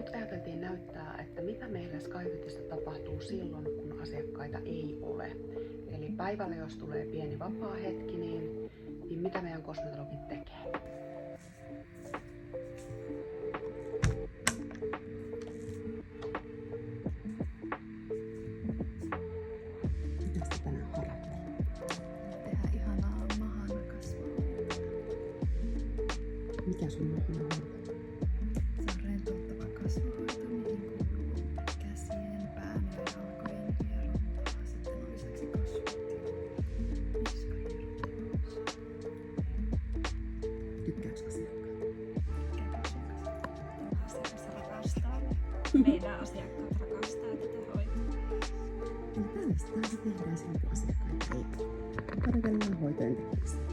Nyt ajateltiin näyttää, että mitä meillä Skyfitissa tapahtuu silloin, kun asiakkaita ei ole. Eli päivällä, jos tulee pieni vapaa hetki, niin mitä meidän kosmetologit tekee? Mitä sä tänään harjoittelet? Tehdään ihanaa mahana kasvohoitoa. Mikä sun mahana on? Se on rentouttava kasvohoito, mihin kuuluu käsien, pään ja jalkojen hierontaa. Sitten on lisäksi kasvot ja niskahierontaa. Tykkääks asiakkaat? Asiakas rakastaa. Meidän asiakkaat rakastaa tätä hoitoa. No tällaista tehdään silloin, kun asiakkaita ei ole. Tarjotellaan hoitojen tekemistä.